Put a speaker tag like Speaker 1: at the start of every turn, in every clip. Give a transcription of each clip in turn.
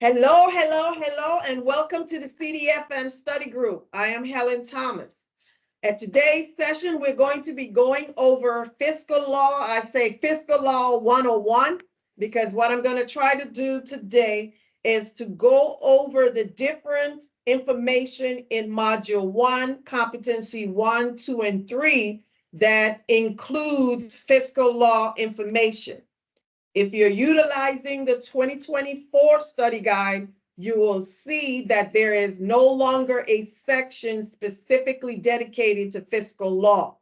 Speaker 1: Hello, hello, hello, and welcome to the CDFM study group. I am Helen Thomas. At today's session, we're going to be going over fiscal law. I say fiscal law 101 because what I'm going to try to do today is to go over the different information in module 1, competency 1, 2, and 3 that includes fiscal law information. If you're utilizing the 2024 study guide, you will see that there is no longer a section specifically dedicated to fiscal law.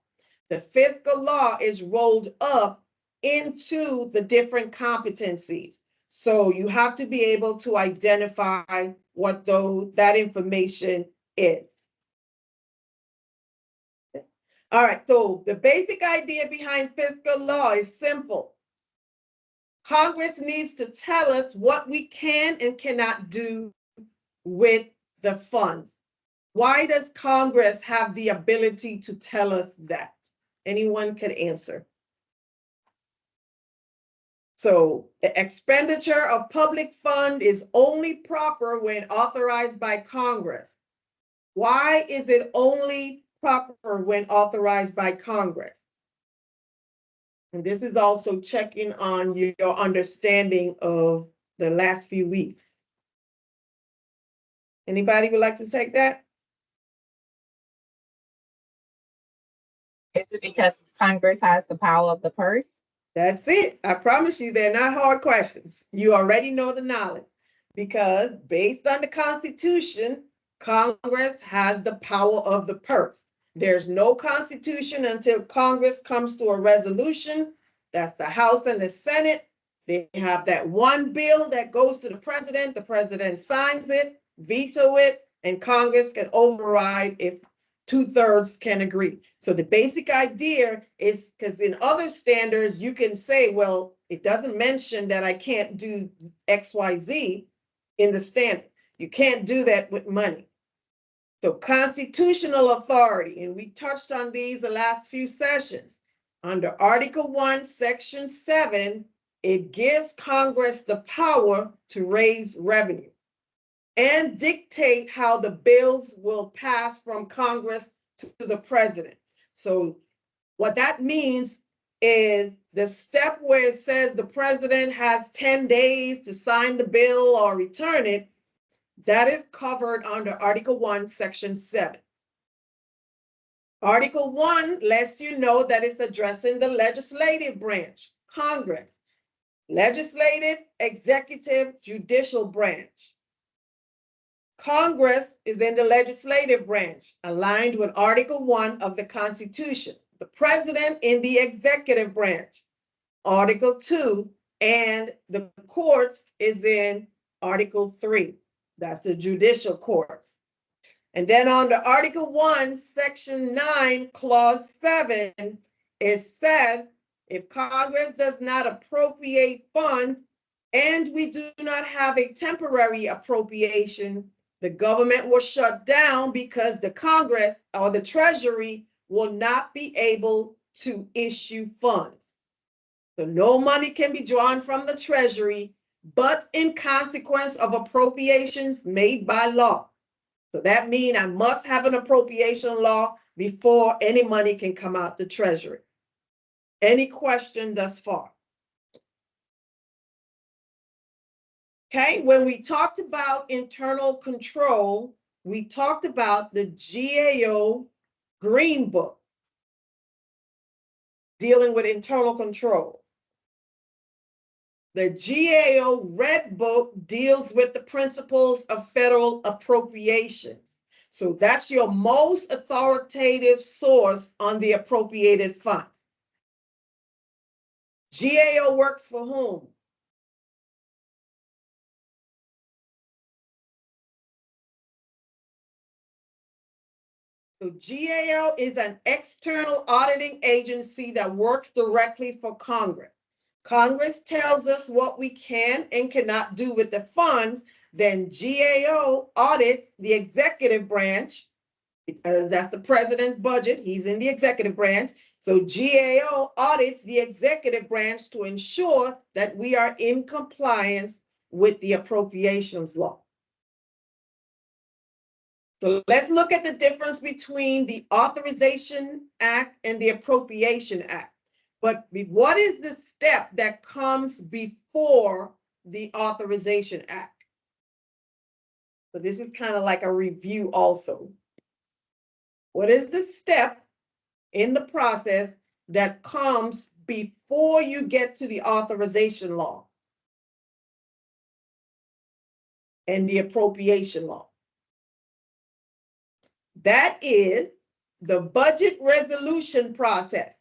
Speaker 1: The fiscal law is rolled up into the different competencies. So you have to be able to identify what that information is. All right, so the basic idea behind fiscal law is simple. Congress needs to tell us what we can and cannot do with the funds. Why does Congress have the ability to tell us that? Anyone could answer. So the expenditure of public fund is only proper when authorized by Congress. Why is it only proper when authorized by Congress? And this is also checking on your understanding of the last few weeks. Anybody would like to take that?
Speaker 2: Is it because Congress has the power of the purse?
Speaker 1: That's it. I promise you, they're not hard questions. You already know the knowledge because based on the Constitution, Congress has the power of the purse. There's no Constitution until Congress comes to a resolution. That's the House and the Senate. They have that one bill that goes to the president signs it, veto it, and Congress can override if 2/3 can agree. So the basic idea is because in other standards, you can say, well, it doesn't mention that I can't do XYZ in the standard. You can't do that with money. So constitutional authority, and we touched on these the last few sessions. Under Article 1, Section 7, it gives Congress the power to raise revenue and dictate how the bills will pass from Congress to the president. So what that means is the step where it says the president has 10 days to sign the bill or return it, that is covered under Article 1, Section 7. Article 1 lets you know that it's addressing the legislative branch, Congress, legislative, executive, judicial branch. Congress is in the legislative branch, aligned with Article 1 of the Constitution. The president in the executive branch, Article 2, and the courts is in Article 3. That's the judicial courts. And then under Article 1, Section 9, Clause 7, it says if Congress does not appropriate funds and we do not have a temporary appropriation, the government will shut down because the Congress or the Treasury will not be able to issue funds. So no money can be drawn from the Treasury, but in consequence of appropriations made by law. So that means I must have an appropriation law before any money can come out the Treasury. Any question thus far? Okay, when we talked about internal control, we talked about the GAO Green Book dealing with internal control. The GAO Red Book deals with the principles of federal appropriations. So that's your most authoritative source on the appropriated funds. GAO works for whom? So GAO is an external auditing agency that works directly for Congress. Congress tells us what we can and cannot do with the funds, then GAO audits the executive branch, because that's the president's budget, he's in the executive branch. So GAO audits the executive branch to ensure that we are in compliance with the appropriations law. So let's look at the difference between the Authorization Act and the Appropriation Act. But what is the step that comes before the Authorization Act? So this is kind of like a review also. What is the step in the process that comes before you get to the authorization law and the appropriation law? That is the budget resolution process.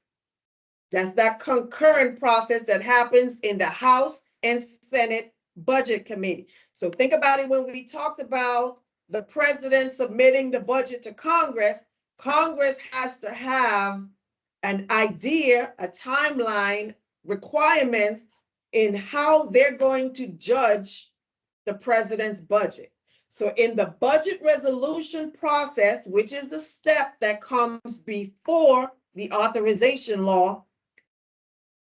Speaker 1: That's that concurrent process that happens in the House and Senate Budget Committee. So think about it when we talked about the president submitting the budget to Congress. Congress has to have an idea, a timeline, requirements in how they're going to judge the president's budget. So in the budget resolution process, which is the step that comes before the authorization law,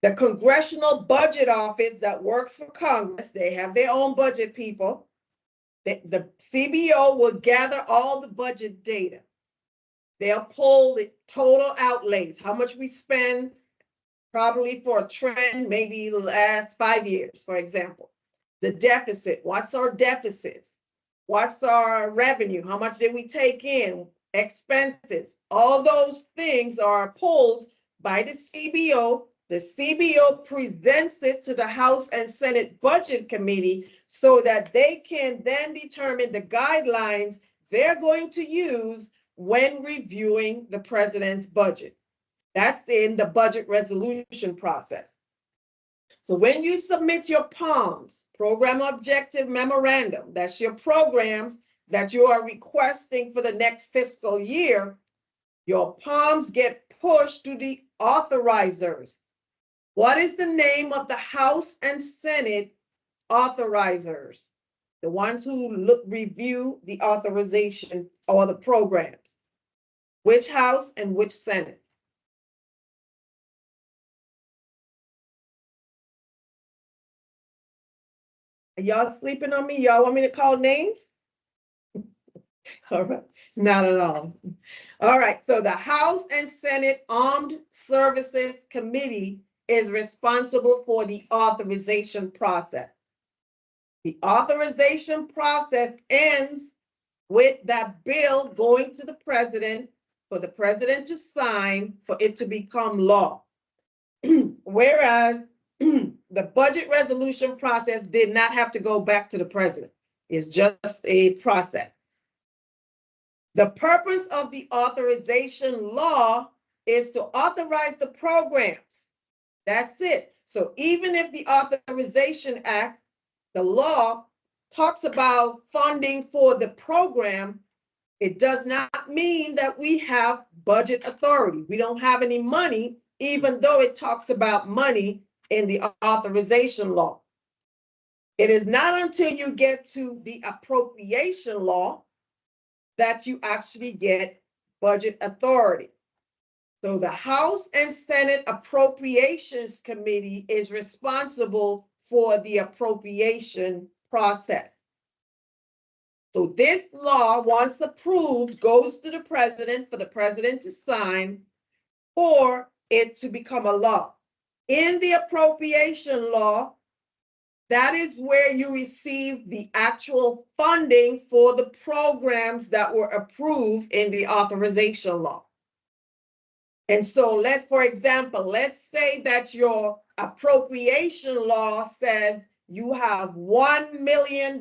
Speaker 1: the Congressional Budget Office that works for Congress, they have their own budget people. The CBO will gather all the budget data. They'll pull the total outlays, how much we spend probably for a trend, maybe the last 5 years, for example. The deficit, what's our deficits? What's our revenue? How much did we take in? Expenses. All those things are pulled by the CBO. The CBO presents it to the House and Senate Budget Committee so that they can then determine the guidelines they're going to use when reviewing the president's budget. That's in the budget resolution process. So when you submit your POMs, Program Objective Memorandum, that's your programs that you are requesting for the next fiscal year, your POMs get pushed to the authorizers. What is the name of the House and Senate authorizers? The ones who review the authorization or the programs. Which House and which Senate? Are y'all sleeping on me? Y'all want me to call names? All right, not at all. All right, so the House and Senate Armed Services Committee is responsible for the authorization process. The authorization process ends with that bill going to the president for the president to sign for it to become law. Whereas the budget resolution process did not have to go back to the president. It's just a process. The purpose of the authorization law is to authorize the programs. That's it. So even if the Authorization Act, the law, talks about funding for the program, it does not mean that we have budget authority. We don't have any money, even though it talks about money in the authorization law. It is not until you get to the appropriation law that you actually get budget authority. So the House and Senate Appropriations Committee is responsible for the appropriation process. So this law, once approved, goes to the president for the president to sign for it to become a law. In the appropriation law, that is where you receive the actual funding for the programs that were approved in the authorization law. And so for example, let's say that your appropriation law says you have $1 million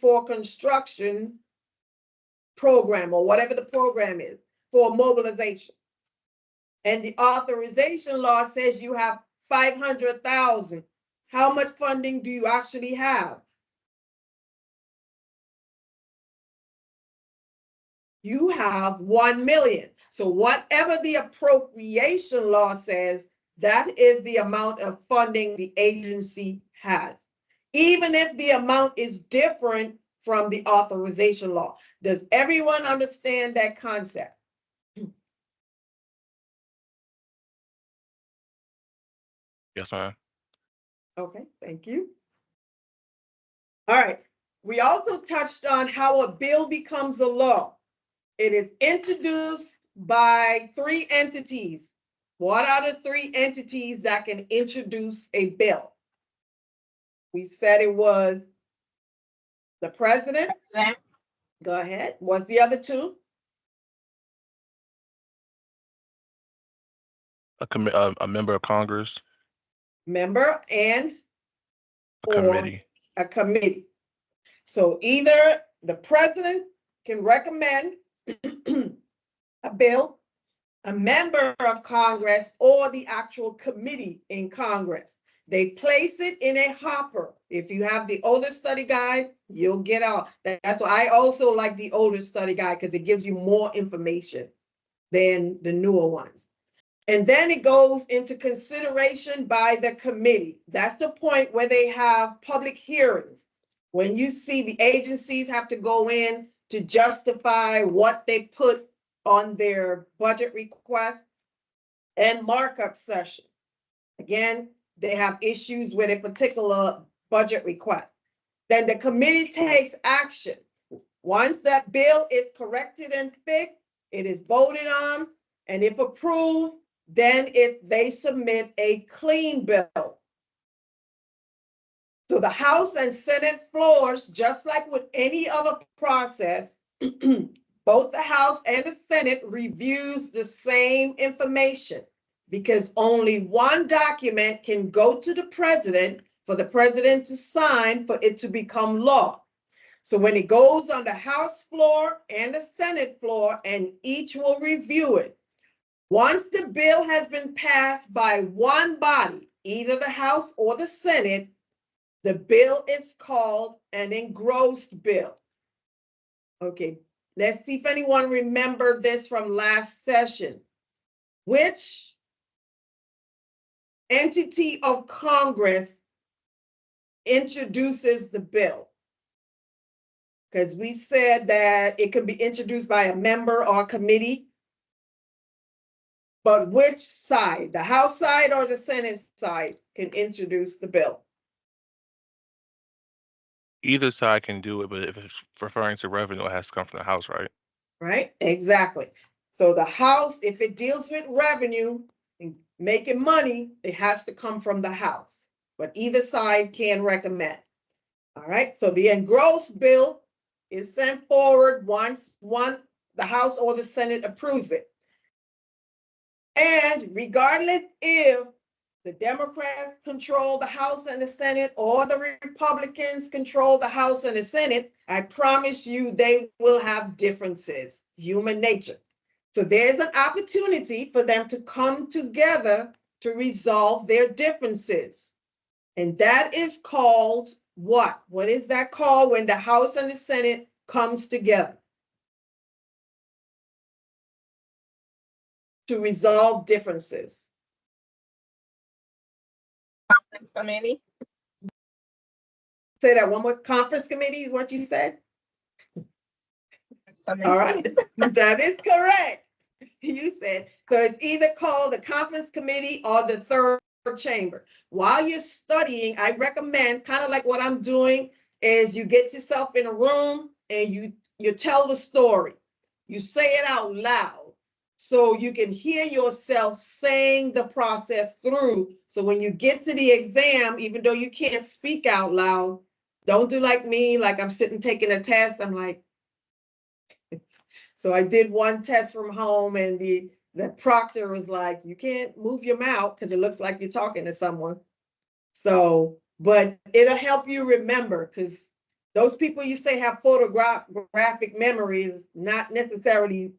Speaker 1: for construction program or whatever the program is for mobilization. And the authorization law says you have 500,000. How much funding do you actually have? You have 1 million. So whatever the appropriation law says, that is the amount of funding the agency has, even if the amount is different from the authorization law. Does everyone understand that concept?
Speaker 3: Yes, ma'am.
Speaker 1: Okay, thank you. All right. We also touched on how a bill becomes a law. It is introduced by three entities. What are the three entities that can introduce a bill? We said it was the president.
Speaker 2: President,
Speaker 1: Go ahead. What's the other two?
Speaker 3: A member of Congress,
Speaker 1: Member and
Speaker 3: a
Speaker 1: or
Speaker 3: committee.
Speaker 1: a committee. So either the president can recommend a bill, a member of Congress, or the actual committee in Congress. They place it in a hopper. If you have the older study guide, you'll get out. That's why I also like the older study guide, because it gives you more information than the newer ones. And then it goes into consideration by the committee. That's the point where they have public hearings. When you see the agencies have to go in to justify what they put on their budget request, and markup session. Again, they have issues with a particular budget request. Then the committee takes action. Once that bill is corrected and fixed, it is voted on, and if approved, then they submit a clean bill. So the House and Senate floors, just like with any other process, both the House and the Senate reviews the same information, because only one document can go to the president for the president to sign for it to become law. So when it goes on the House floor and the Senate floor, and each will review it, once the bill has been passed by one body, either the House or the Senate, the bill is called an engrossed bill. Okay, let's see if anyone remembered this from last session. Which entity of Congress introduces the bill? Because we said that it could be introduced by a member or a committee. But which side, the House side or the Senate side, can introduce the bill?
Speaker 3: Either side can do it, but if it's referring to revenue, it has to come from the House, right?
Speaker 1: Right, exactly. So the House, if it deals with revenue and making money, it has to come from the House, but either side can recommend. All right, so the engrossed bill is sent forward once the House or the Senate approves it. And regardless if the Democrats control the House and the Senate, or the Republicans control the House and the Senate, I promise you they will have differences, human nature. So there's an opportunity for them to come together to resolve their differences. And that is called what? What is that called when the House and the Senate comes together to resolve differences?
Speaker 2: conference committee.
Speaker 1: Say that one more. Conference committee is what you said? All right, that is correct. You said, so it's either called the conference committee or the third chamber. While you're studying, I recommend, kind of like what I'm doing, is you get yourself in a room and you tell the story. You say it out loud so you can hear yourself saying the process through. So when you get to the exam, even though you can't speak out loud, don't do like me, like I'm sitting taking a test. I'm like, so I did one test from home, and the proctor was like, you can't move your mouth because it looks like you're talking to someone. So, but it'll help you remember, because those people you say have photographic memories, not necessarily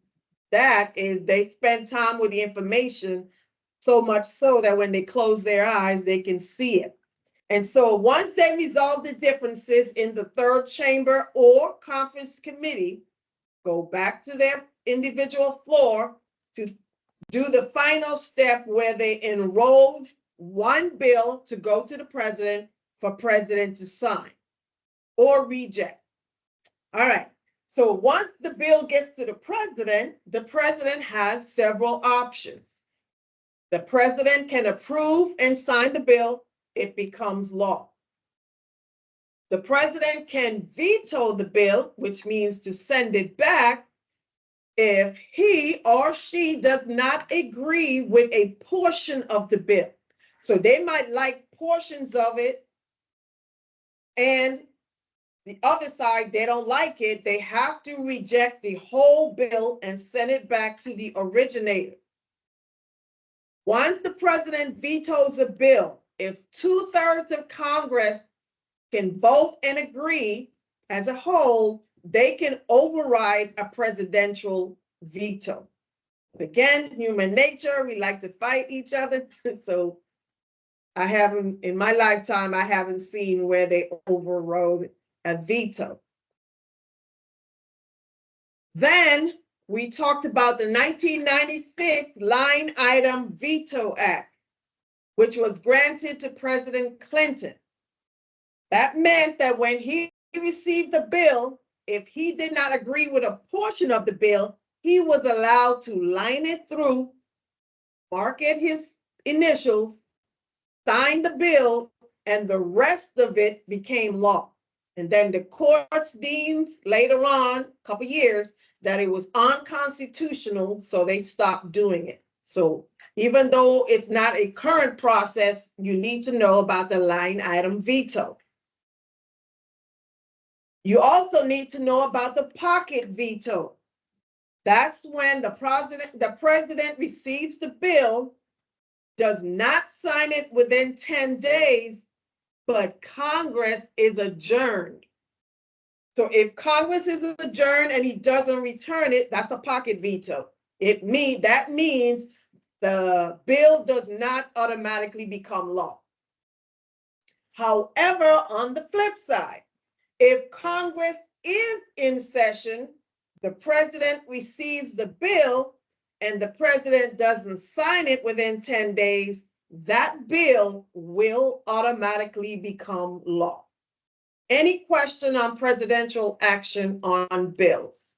Speaker 1: that, is they spend time with the information so much so that when they close their eyes, they can see it. And so once they resolve the differences in the third chamber or conference committee, go back to their individual floor to do the final step where they enrolled one bill to go to the president for president to sign or reject. All right. So once the bill gets to the president has several options. The president can approve and sign the bill. It becomes law. The president can veto the bill, which means to send it back, if he or she does not agree with a portion of the bill. So they might like portions of it, and the other side, they don't like it. They have to reject the whole bill and send it back to the originator. Once the president vetoes a bill, if 2/3 of Congress can vote and agree as a whole, they can override a presidential veto. Again, human nature, we like to fight each other. So I haven't, in my lifetime, I haven't seen where they overrode a veto. Then we talked about the 1996 Line Item Veto Act, which was granted to President Clinton. That meant that when he received the bill, if he did not agree with a portion of the bill, he was allowed to line it through, mark it his initials, sign the bill, and the rest of it became law. And then the courts deemed later on, a couple years, that it was unconstitutional, so they stopped doing it. So even though it's not a current process, you need to know about the line item veto. You also need to know about the pocket veto. That's when the president receives the bill, does not sign it within 10 days, but Congress is adjourned. So if Congress is adjourned and he doesn't return it, that's a pocket veto. That means the bill does not automatically become law. However, on the flip side, if Congress is in session, the president receives the bill and the president doesn't sign it within 10 days, that bill will automatically become law. Any question on presidential action on bills?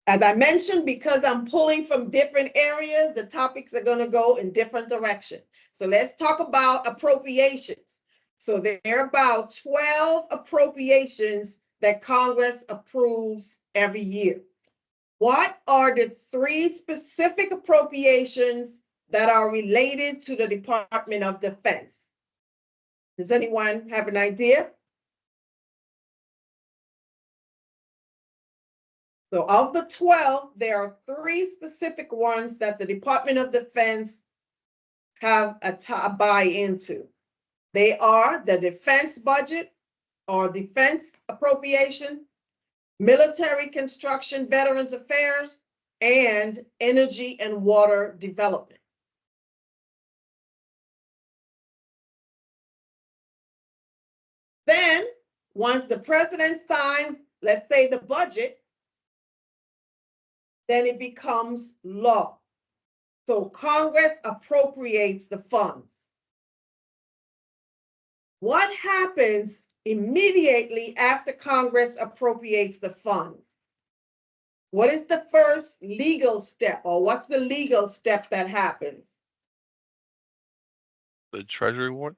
Speaker 1: As I mentioned, because I'm pulling from different areas, the topics are going to go in different directions. So let's talk about appropriations. So there are about 12 appropriations that Congress approves every year. What are the 3 specific appropriations that are related to the Department of Defense? Does anyone have an idea? So of the 12, there are 3 specific ones that the Department of Defense have a buy into. They are the defense budget or defense appropriation, military construction, veterans affairs, and energy and water development. Then, once the president signs, let's say the budget, then it becomes law. So Congress appropriates the funds. What happens immediately after Congress appropriates the funds? What is the first legal step, or what's the legal step that happens?
Speaker 3: The Treasury warrant?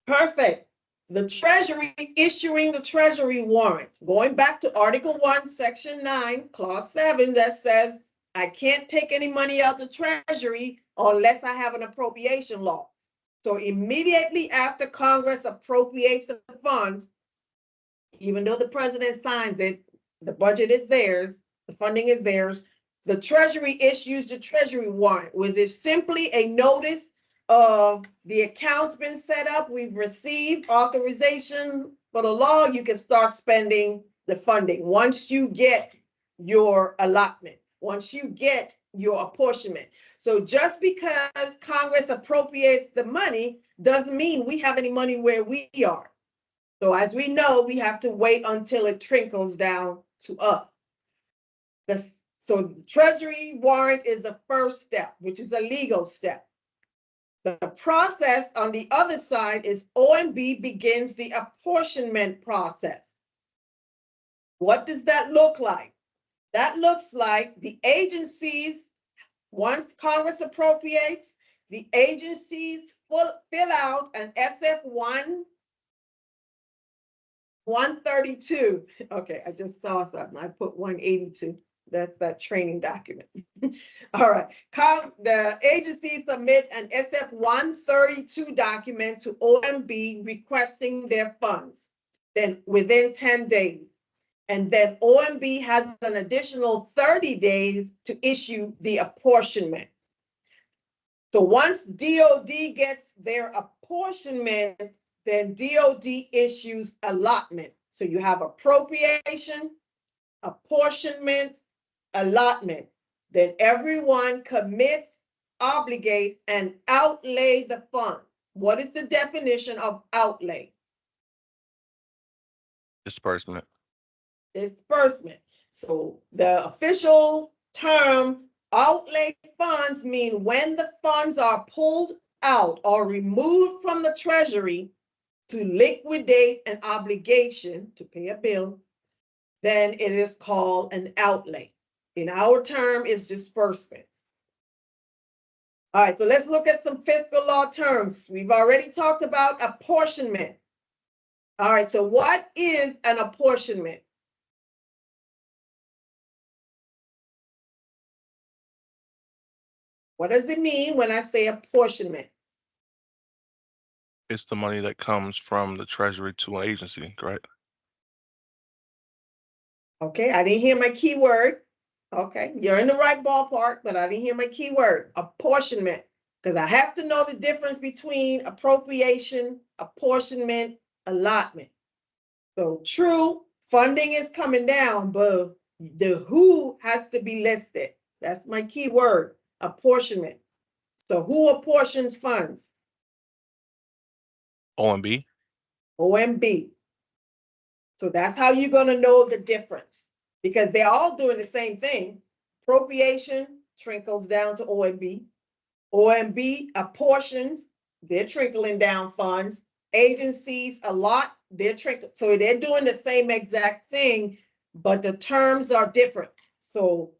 Speaker 1: Perfect. The Treasury issuing the Treasury warrant, going back to Article 1, Section 9, Clause 7, that says, I can't take any money out the Treasury unless I have an appropriation law. So immediately after Congress appropriates the funds, even though the president signs it, the budget is theirs, the funding is theirs, the Treasury issues the Treasury warrant. Was it simply a notice of the account's been set up, we've received authorization for the law, you can start spending the funding once you get your allotment, once you get your apportionment. So just because Congress appropriates the money doesn't mean we have any money where we are. So as we know, we have to wait until it trickles down to us. So the Treasury warrant is the first step, which is a legal step. The process on the other side is OMB begins the apportionment process. What does that look like? That looks like the agencies, once Congress appropriates, the agencies fill out an SF1 132. Okay, I just saw something. I put 182. That's that training document. All right. The agency submit an SF 132 document to OMB requesting their funds. Then within 10 days. And then OMB has an additional 30 days to issue the apportionment. So once DOD gets their apportionment, then DOD issues allotment. So you have appropriation, apportionment, allotment. Then everyone commits, obligate, and outlay the fund. What is the definition of outlay?
Speaker 3: Disbursement.
Speaker 1: Disbursement. So the official term outlay funds mean when the funds are pulled out or removed from the treasury to liquidate an obligation to pay a bill, then it is called an outlay. In our term is disbursement. All right, so let's look at some fiscal law terms. We've already talked about apportionment. All right, so what is an apportionment? What does it mean when I say apportionment?
Speaker 3: It's the money that comes from the treasury to an agency, correct?
Speaker 1: Okay, I didn't hear my key word. Okay, you're in the right ballpark, but I didn't hear my key word, apportionment, because I have to know the difference between appropriation, apportionment, allotment. So true, funding is coming down, but the who has to be listed. That's my key word, apportionment. So who apportions funds?
Speaker 3: OMB.
Speaker 1: OMB. So that's how you're going to know the difference, because they're all doing the same thing. Appropriation trickles down to OMB. OMB apportions, they're trickling down funds. Agencies allot, so they're doing the same exact thing, but the terms are different. So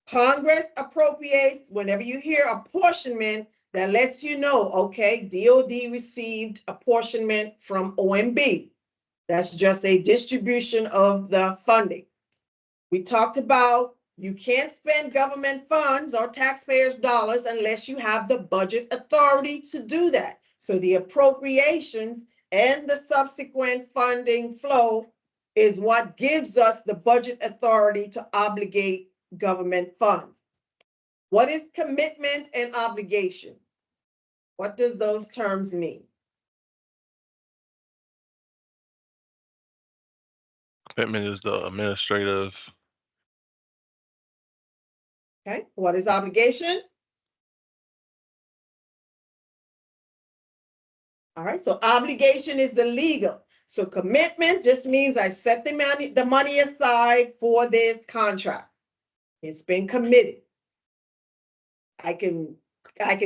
Speaker 1: Congress appropriates. Whenever you hear apportionment, that lets you know, okay, DOD received apportionment from OMB. That's just a distribution of the funding. We talked about you can't spend government funds or taxpayers' dollars unless you have the budget authority to do that. So the appropriations and the subsequent funding flow is what gives us the budget authority to obligate government funds. What is commitment and obligation? What does those terms mean?
Speaker 3: Commitment is the administrative.
Speaker 1: Okay, what is obligation? All right, so obligation is the legal. So commitment just means I set the money aside for this contract. It's been committed. I can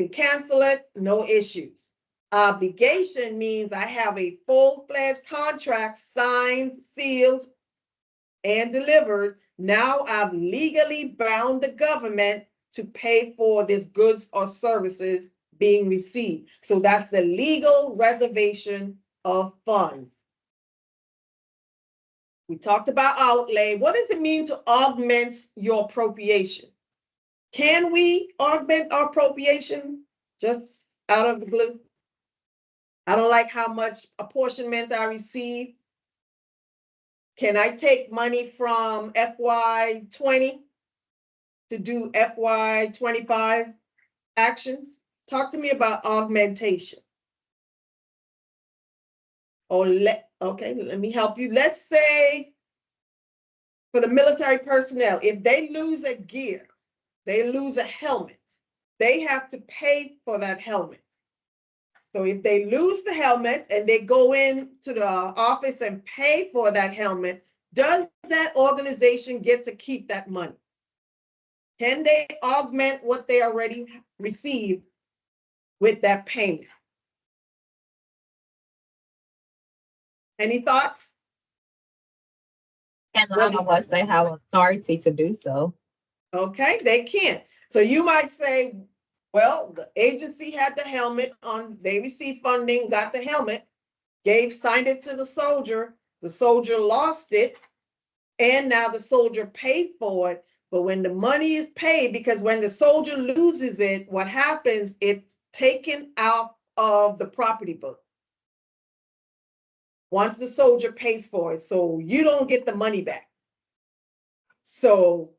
Speaker 1: cancel it, no issues. Obligation means I have a full-fledged contract signed, sealed, and delivered. Now I've legally bound the government to pay for this goods or services being received. So that's the legal reservation of funds. We talked about outlay. What does it mean to augment your appropriation? Can we augment our appropriation just out of the blue? I don't like how much apportionment I receive. Can I take money from FY20 to do FY25 actions? Talk to me about augmentation. Okay, let me help you. Let's say for the military personnel, if they lose a gear, they lose a helmet, they have to pay for that helmet. So if they lose the helmet and they go into the office and pay for that helmet, does that organization get to keep that money? Can they augment what they already received with that payment? Any thoughts?
Speaker 2: And unless they have authority to do so.
Speaker 1: Okay, they can't. So you might say, Well, the agency had the helmet on, they received funding, got the helmet, signed it to the soldier lost it, and now the soldier paid for it. But when the money is paid, because when the soldier loses it, what happens, it's taken out of the property book once the soldier pays for it. So you don't get the money back. So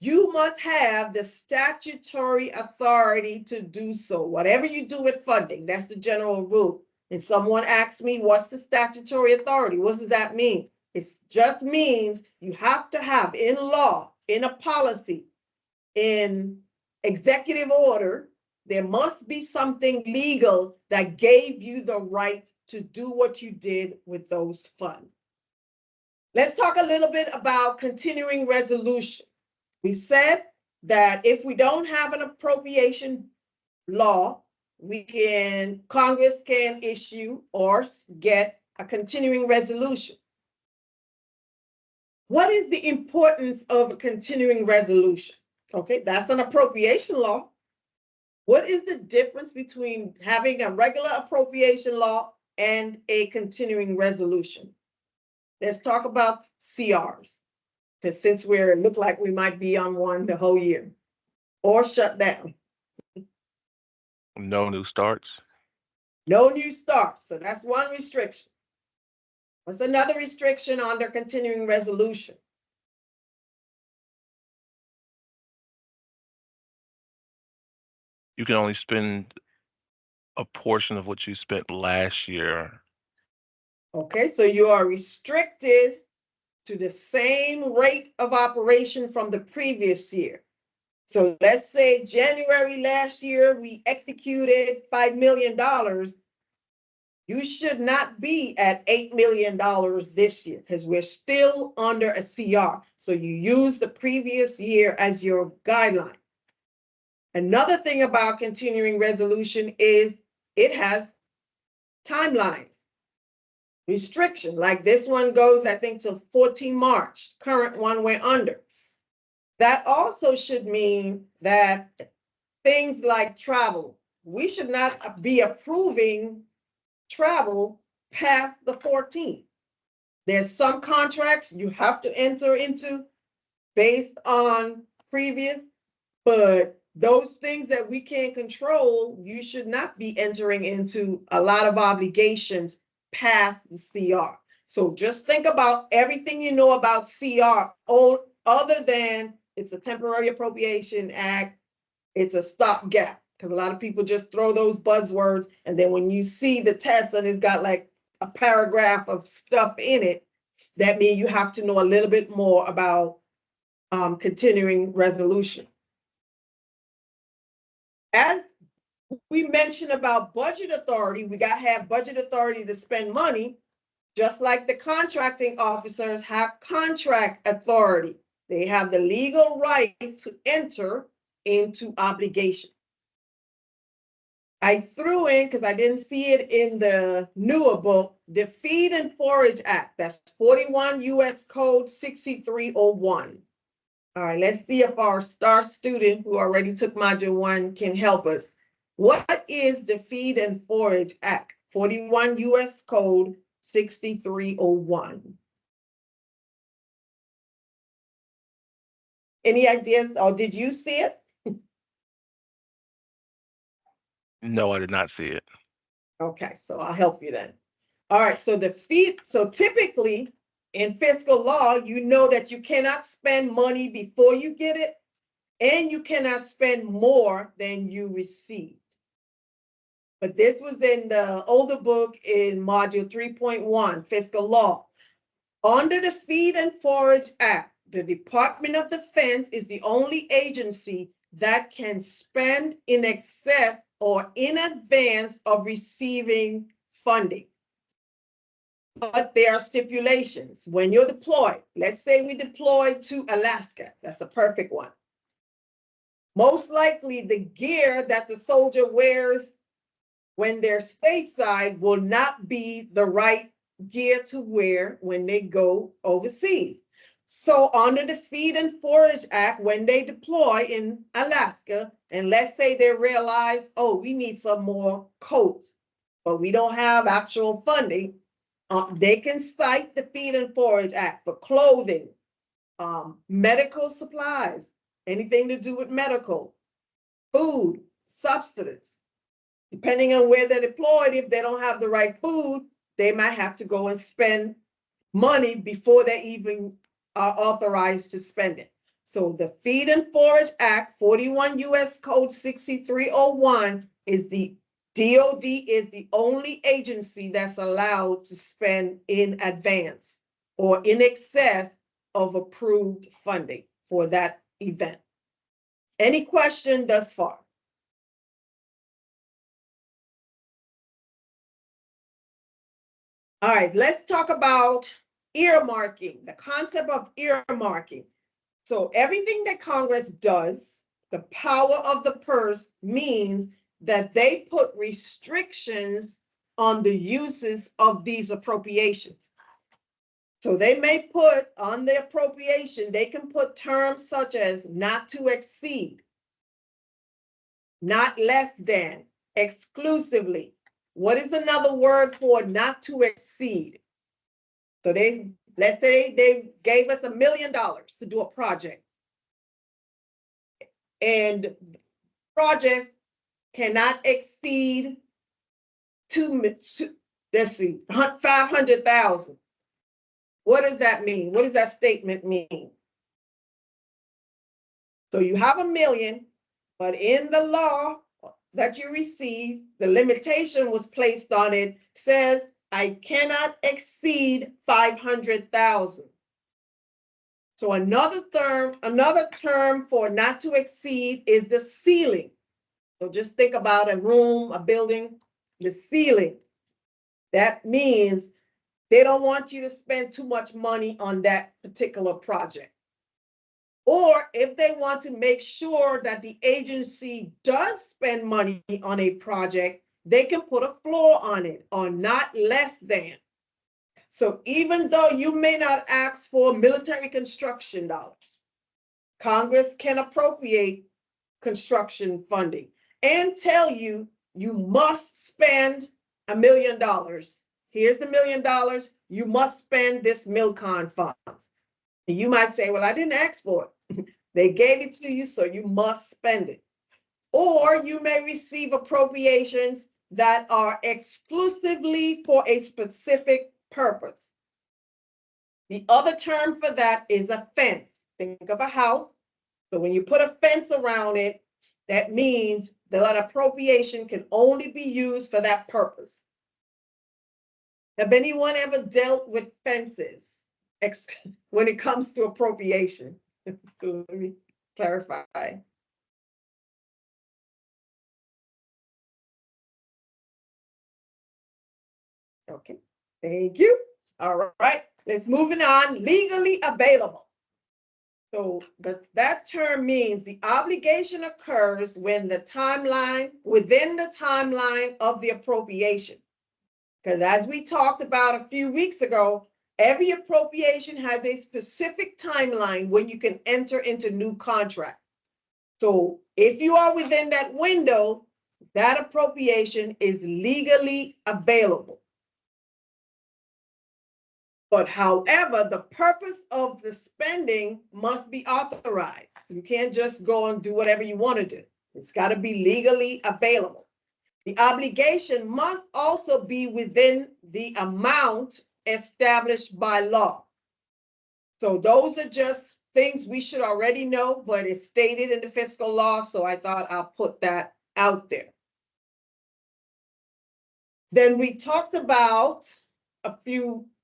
Speaker 1: you must have the statutory authority to do so. Whatever you do with funding, that's the general rule. And someone asked me, what's the statutory authority? What does that mean? It just means you have to have in law, in a policy, in executive order, there must be something legal that gave you the right to do what you did with those funds. Let's talk a little bit about continuing resolution. We said that if we don't have an appropriation law, Congress can issue or get a continuing resolution. What is the importance of a continuing resolution? Okay, that's an appropriation law. What is the difference between having a regular appropriation law and a continuing resolution? Let's talk about CRs, because since look like we might be on one the whole year or shut down.
Speaker 3: No new starts.
Speaker 1: No new starts. So that's one restriction. What's another restriction under continuing resolution?
Speaker 3: You can only spend a portion of what you spent last year.
Speaker 1: Okay, so you are restricted to the same rate of operation from the previous year. So let's say January last year, we executed $5 million. You should not be at $8 million this year because we're still under a CR. So you use the previous year as your guideline. Another thing about continuing resolution is it has timelines. Restriction, like this one goes, I think, to 14 March. Current one we're under. That also should mean that things like travel, we should not be approving travel past the 14th. There's some contracts you have to enter into based on previous, but those things that we can't control, you should not be entering into a lot of obligations past the CR. So just think about everything you know about CR, other than it's a temporary appropriation act, it's a stopgap, because a lot of people just throw those buzzwords, and then when you see the test and it's got like a paragraph of stuff in it, that means you have to know a little bit more about continuing resolution. As we mentioned about budget authority, we got to have budget authority to spend money, just like the contracting officers have contract authority. They have the legal right to enter into obligation. I threw in, because I didn't see it in the newer book, the Feed and Forage Act. That's 41 U.S. Code 6301. All right, let's see if our star student who already took module 1 can help us. What is the Feed and Forage Act? 41 U.S. Code 6301. Any ideas, or did you see it?
Speaker 3: No, I did not see it.
Speaker 1: Okay, so I'll help you then. All right, so typically in fiscal law, you know that you cannot spend money before you get it, and you cannot spend more than you received. But this was in the older book in module 3.1, fiscal law. Under the Feed and Forage Act, the Department of Defense is the only agency that can spend in excess or in advance of receiving funding. But there are stipulations. When you're deployed, let's say we deployed to Alaska, that's a perfect one. Most likely the gear that the soldier wears when they're stateside will not be the right gear to wear when they go overseas. So under the Feed and Forage Act, when they deploy in Alaska, and let's say they realize, oh, we need some more coats, but we don't have actual funding, they can cite the Feed and Forage Act for clothing, medical supplies, anything to do with medical, food, substance. Depending on where they're deployed, if they don't have the right food, they might have to go and spend money before they even are authorized to spend it. So the Feed and Forage Act, 41 U.S. Code 6301, is the DOD is the only agency that's allowed to spend in advance or in excess of approved funding for that event. Any question thus far? All right, let's talk about earmarking, the concept of earmarking. So everything that Congress does, the power of the purse means that they put restrictions on the uses of these appropriations. So they may put on the appropriation, they can put terms such as not to exceed, not less than, exclusively. What is another word for not to exceed? So let's say they gave us $1 million to do a project. And project cannot exceed let's see, 500,000. What does that mean? What does that statement mean? So you have $1 million, but in the law that you receive, the limitation was placed on it, says I cannot exceed 500,000. So another term for not to exceed is the ceiling. So just think about a room, a building, the ceiling. That means they don't want you to spend too much money on that particular project. Or if they want to make sure that the agency does spend money on a project, they can put a floor on it, or not less than. So even though you may not ask for military construction dollars, Congress can appropriate construction funding and tell you, you must spend $1 million. Here's the $1 million. You must spend this MILCON funds. And you might say, well, I didn't ask for it. They gave it to you, so you must spend it. Or you may receive appropriations that are exclusively for a specific purpose. The other term for that is a fence. Think of a house. So when you put a fence around it, that means that appropriation can only be used for that purpose. Have anyone ever dealt with fences when it comes to appropriation? So let me clarify. Okay, thank you. All right, let's moving on. Legally available. So that term means the obligation occurs when within the timeline of the appropriation. Because as we talked about a few weeks ago, every appropriation has a specific timeline when you can enter into new contract. So if you are within that window, that appropriation is legally available. But however, the purpose of the spending must be authorized. You can't just go and do whatever you want to do. It's got to be legally available. The obligation must also be within the amount established by law. So those are just things we should already know, but it's stated in the fiscal law, so I thought I'll put that out there. Then we talked about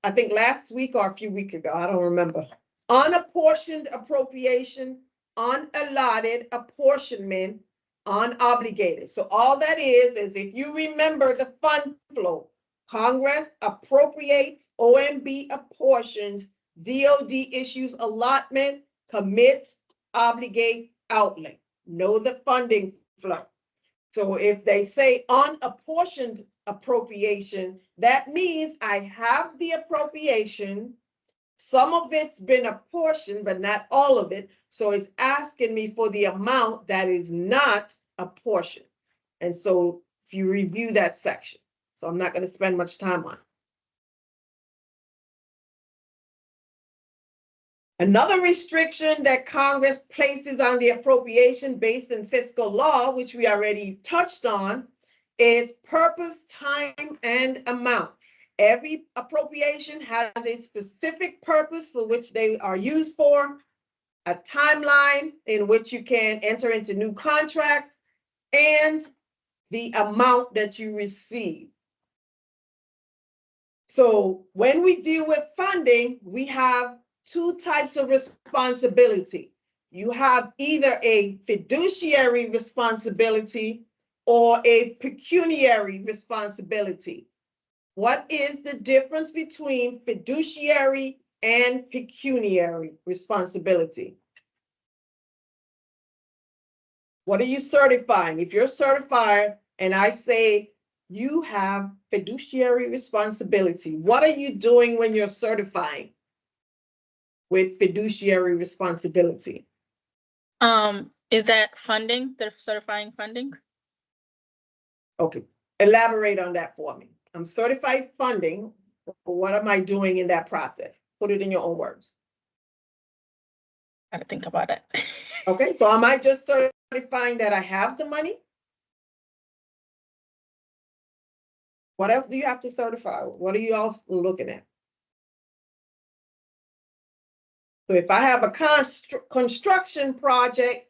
Speaker 1: I think last week or a few weeks ago, I don't remember. Unapportioned appropriation, unallotted apportionment, unobligated. So all that is if you remember the fund flow, Congress appropriates, OMB apportions, DOD issues allotment, commits, obligate, outlay. Know the funding flow. So if they say unapportioned appropriation, that means I have the appropriation, Some of it's been apportioned, but not all of it. So it's asking me for the amount that is not apportioned. And so if you review that section, so I'm not going to spend much time on it. Another restriction that Congress places on the appropriation based in fiscal law, which we already touched on, is purpose, time, and amount. Every appropriation has a specific purpose for which they are used for, a timeline in which you can enter into new contracts, and the amount that you receive. So when we deal with funding, we have two types of responsibility. You have either a fiduciary responsibility or a pecuniary responsibility. What is the difference between fiduciary and pecuniary responsibility? What are you certifying? If you're certified and I say you have fiduciary responsibility, what are you doing when you're certifying with fiduciary responsibility?
Speaker 2: Is that funding, the certifying funding?
Speaker 1: Okay, elaborate on that for me. I'm certified funding. What am I doing in that process? Put it in your own words.
Speaker 2: Gotta think about it.
Speaker 1: Okay, so am I just certifying that I have the money? What else do you have to certify? What are you also looking at? So if I have a construction project,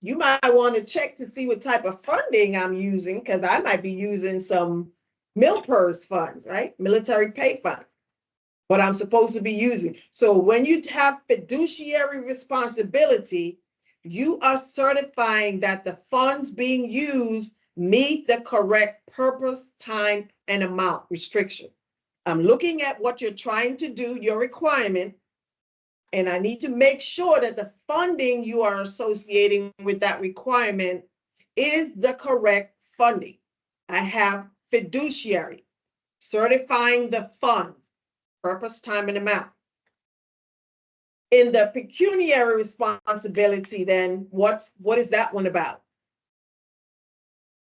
Speaker 1: you might want to check to see what type of funding I'm using, because I might be using some MILPERS funds, right? Military pay funds, what I'm supposed to be using. So when you have fiduciary responsibility, you are certifying that the funds being used meet the correct purpose, time, and amount restriction. I'm looking at what you're trying to do, your requirement, and I need to make sure that the funding you are associating with that requirement is the correct funding. I have fiduciary, certifying the funds, purpose, time, and amount. In the pecuniary responsibility, then what is that one about?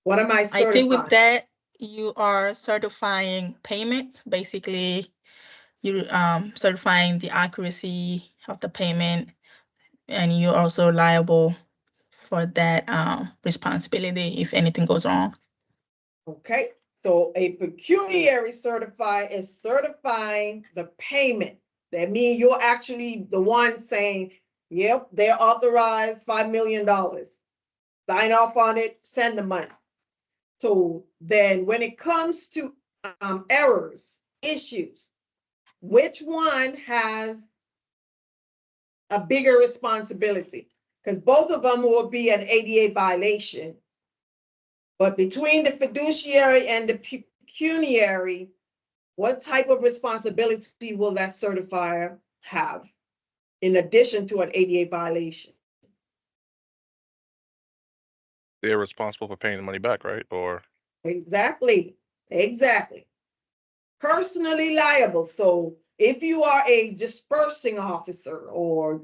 Speaker 1: What am I certifying?
Speaker 2: I think with that, you are certifying payments. Basically, you certifying the accuracy of the payment, and you're also liable for that responsibility if anything goes wrong.
Speaker 1: Okay, so a pecuniary certifier is certifying the payment. That means you're actually the one saying, yep, they're authorized $5 million. Sign off on it, send the money. So then when it comes to errors, issues, which one has a bigger responsibility? Because both of them will be an ADA violation. But between the fiduciary and the pecuniary, what type of responsibility will that certifier have in addition to an ADA violation?
Speaker 3: They're responsible for paying the money back, right? Or
Speaker 1: Exactly. Personally liable. So if you are a dispersing officer or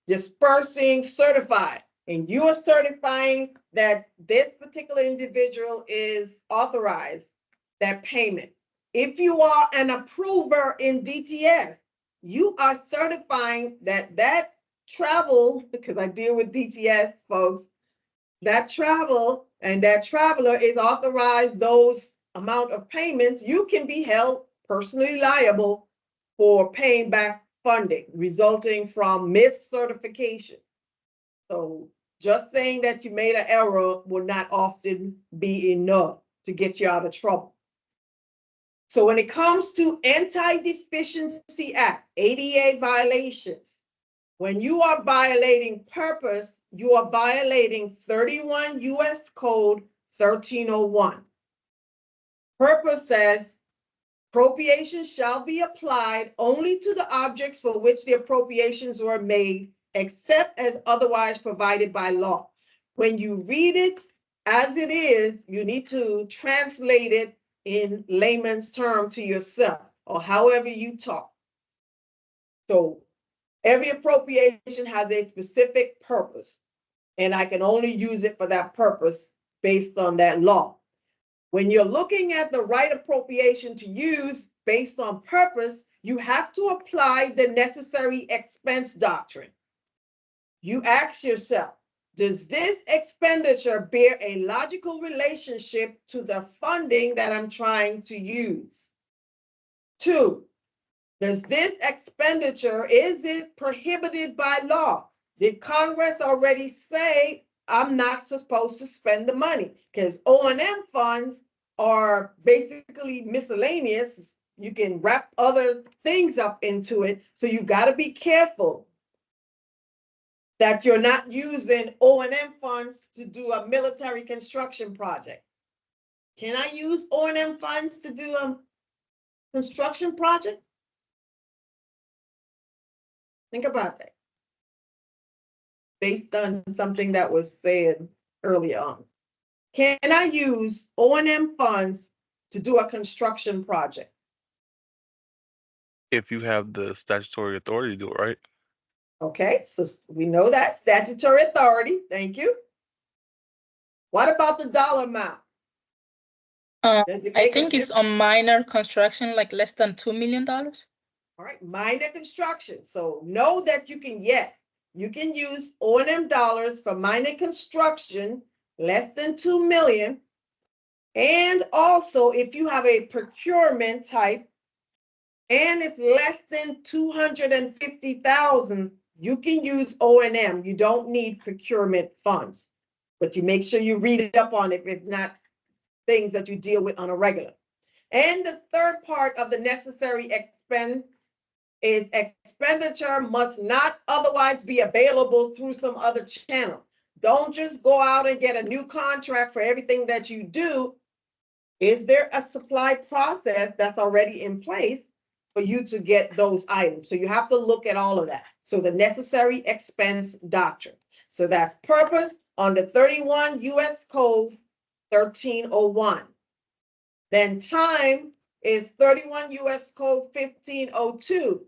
Speaker 1: dispersing certified, and you are certifying that this particular individual is authorized that payment. If you are an approver in DTS, you are certifying that that travel, because I deal with DTS folks, that travel and that traveler is authorized those amount of payments, you can be held personally liable for paying back funding resulting from miscertification. So just saying that you made an error will not often be enough to get you out of trouble. So when it comes to Anti-Deficiency Act, ADA violations, when you are violating purpose, you are violating 31 U.S. Code 1301. Purpose says appropriations shall be applied only to the objects for which the appropriations were made, except as otherwise provided by law. When you read it as it is, you need to translate it in layman's term to yourself or however you talk. So every appropriation has a specific purpose, and I can only use it for that purpose based on that law. When you're looking at the right appropriation to use based on purpose, you have to apply the necessary expense doctrine. You ask yourself, does this expenditure bear a logical relationship to the funding that I'm trying to use? 2, does this expenditure, is it prohibited by law? Did Congress already say I'm not supposed to spend the money? Because O&M funds are basically miscellaneous. You can wrap other things up into it. So you got to be careful that you're not using O&M funds to do a military construction project. Can I use O&M funds to do a construction project? Think about that. Based on something that was said earlier on. Can I use O&M funds to do a construction project?
Speaker 3: If you have the statutory authority to do it, right?
Speaker 1: Okay, so we know that statutory authority. Thank you. What about the dollar amount? Does it
Speaker 2: I
Speaker 1: make a
Speaker 2: think it's
Speaker 1: difference?
Speaker 2: on minor construction, like less than $2 million.
Speaker 1: All right, minor construction. So know that you can, yes, you can use O&M dollars for minor construction, less than 2 million. And also, if you have a procurement type and it's less than 250,000, you can use O&M. You don't need procurement funds, but you make sure you read up on it if not things that you deal with on a regular. And the third part of the necessary expense is expenditure must not otherwise be available through some other channel. Don't just go out and get a new contract for everything that you do. Is there a supply process that's already in place for you to get those items? So you have to look at all of that. So the necessary expense doctrine. So that's purpose under 31 U.S. Code 1301. Then time is 31 U.S. Code 1502.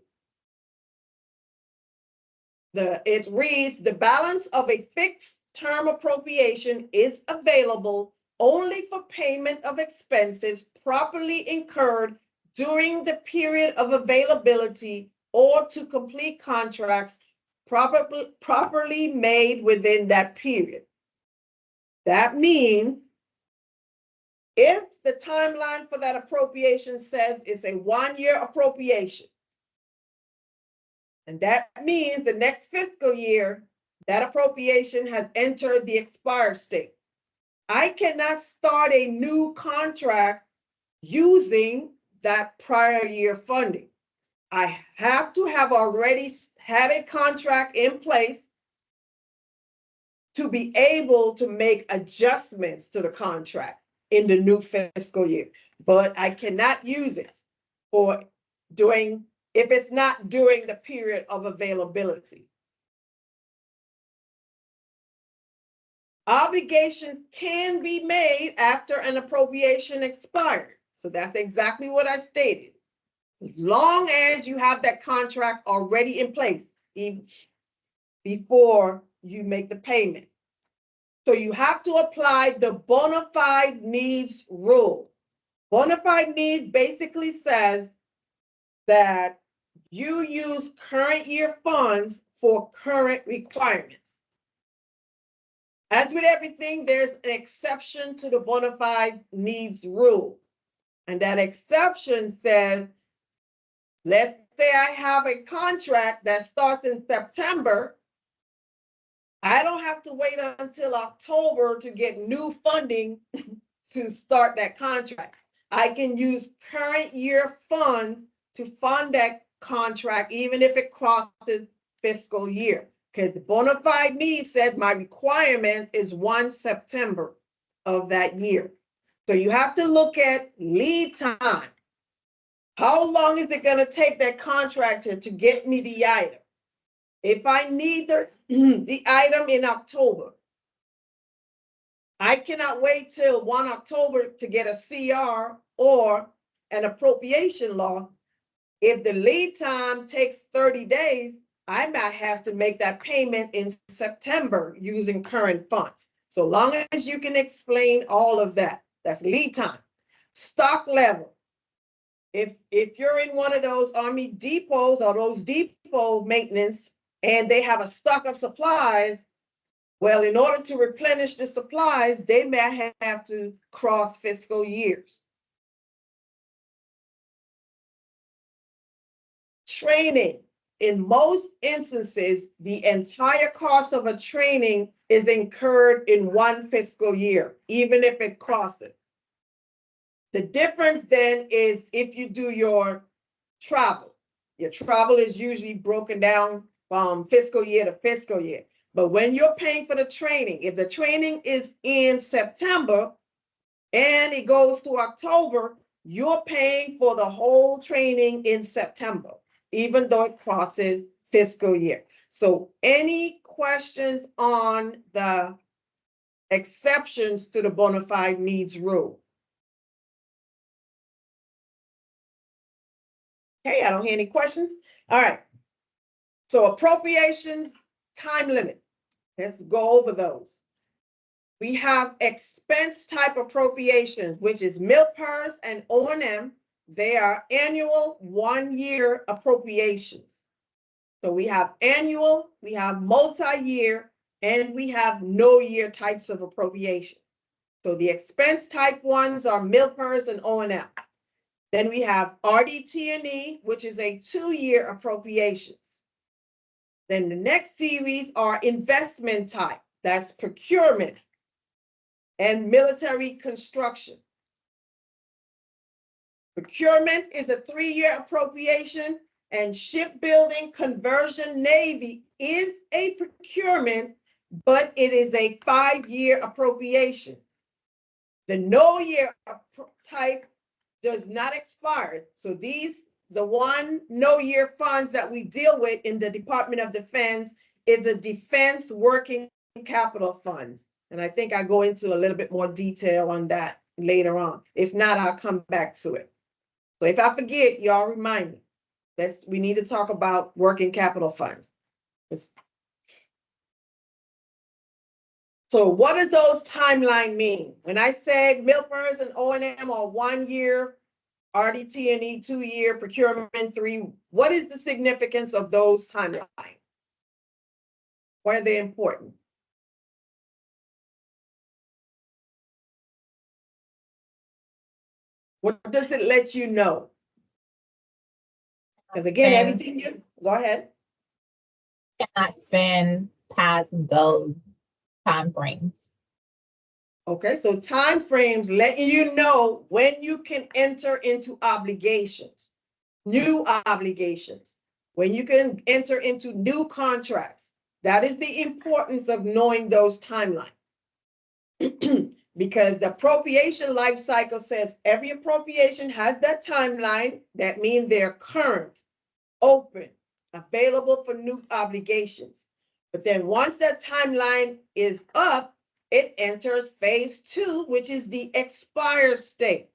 Speaker 1: It reads, the balance of a fixed term appropriation is available only for payment of expenses properly incurred during the period of availability or to complete contracts properly made within that period. That means if the timeline for that appropriation says it's a 1-year appropriation, and that means the next fiscal year, that appropriation has entered the expired state. I cannot start a new contract using that prior year funding. I have to have already had a contract in place to be able to make adjustments to the contract in the new fiscal year. But I cannot use it for doing, if it's not during the period of availability. Obligations can be made after an appropriation expired. So that's exactly what I stated. As long as you have that contract already in place, even before you make the payment. So you have to apply the bona fide needs rule. Bona fide needs basically says that you use current year funds for current requirements. As with everything, there's an exception to the bona fide needs rule. And that exception says, let's say I have a contract that starts in September. I don't have to wait until October to get new funding to start that contract. I can use current year funds to fund that contract, even if it crosses fiscal year. Because the bona fide need says my requirement is 1 September of that year. So you have to look at lead time. How long is it going to take that contractor to get me the item? If I need the item in October, I cannot wait till 1 October to get a CR or an appropriation law If the lead time takes 30 days, I might have to make that payment in September using current funds. So long as you can explain all of that, that's lead time. Stock level. If you're in one of those Army depots or those depot maintenance and they have a stock of supplies, well, in order to replenish the supplies, they may have to cross fiscal years. Training. In most instances, the entire cost of a training is incurred in one fiscal year, even if it crosses. The difference then is if you do your travel. Your travel is usually broken down from fiscal year to fiscal year. But when you're paying for the training, if the training is in September and it goes to October, you're paying for the whole training in September, even though it crosses fiscal year. So any questions on the exceptions to the bona fide needs rule? Okay, I don't hear any questions. All right. So appropriations, time limit. Let's go over those. We have expense type appropriations, which is MILPERS and O&M. They are annual 1-year appropriations. So we have annual, we have multi-year, and we have no-year types of appropriation. So the expense type ones are MILPERS and O&M. Then we have RDT&E, which is a 2-year appropriations. Then the next series are investment type, that's procurement and military construction. Procurement is a 3-year appropriation, and shipbuilding conversion Navy is a procurement, but it is a 5-year appropriation. The no-year type does not expire. So the one no-year funds that we deal with in the Department of Defense is a defense working capital funds. And I think I go into a little bit more detail on that later on. If not, I'll come back to it. So if I forget, y'all remind me. We need to talk about working capital funds. So what does those timeline mean? When I say MILPERS and O&M are 1 year, RDT&E 2-year, procurement 3, what is the significance of those timelines? Why are they important? What does it let you know? Because again, everything you, go ahead.
Speaker 4: Cannot spend past those time frames.
Speaker 1: Okay, so time frames letting you know when you can enter into obligations, new obligations, when you can enter into new contracts. That is the importance of knowing those timelines. Because the appropriation life cycle says every appropriation has that timeline. That means they're current, open, available for new obligations. But then once that timeline is up, it enters phase 2, which is the expired state.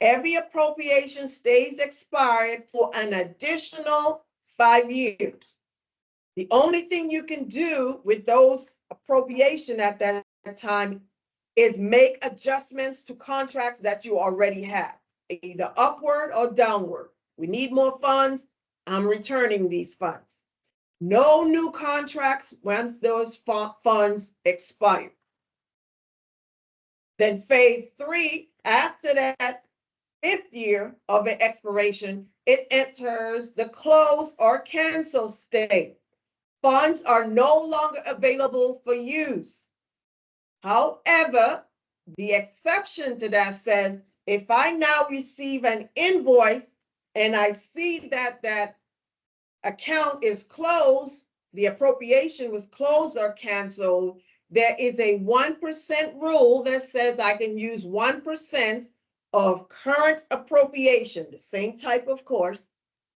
Speaker 1: Every appropriation stays expired for an additional 5 years. The only thing you can do with those appropriation at that time is make adjustments to contracts that you already have, either upward or downward. We need more funds. I'm returning these funds. No new contracts once those funds expire. Then phase 3, after that 5th year of an expiration, it enters the close or cancel state. Funds are no longer available for use. However, the exception to that says, if I now receive an invoice and I see that that account is closed, the appropriation was closed or canceled, there is a 1% rule that says I can use 1% of current appropriation, the same type of course,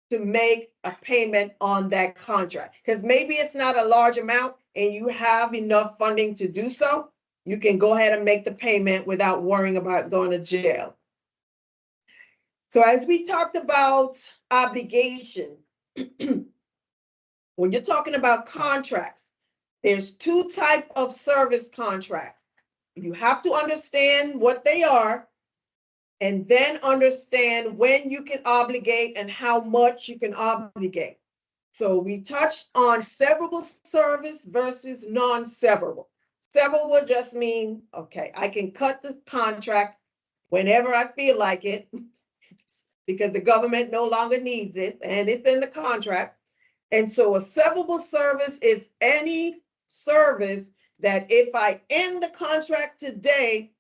Speaker 1: to make a payment on that contract. Because maybe it's not a large amount and you have enough funding to do so, you can go ahead and make the payment without worrying about going to jail. So as we talked about obligation, when you're talking about contracts, there's two types of service contract. You have to understand what they are and then understand when you can obligate and how much you can obligate. So we touched on severable service versus non-severable. Severable just mean, okay, I can cut the contract whenever I feel like it because the government no longer needs it and it's in the contract. And so a severable service is any service that if I end the contract today,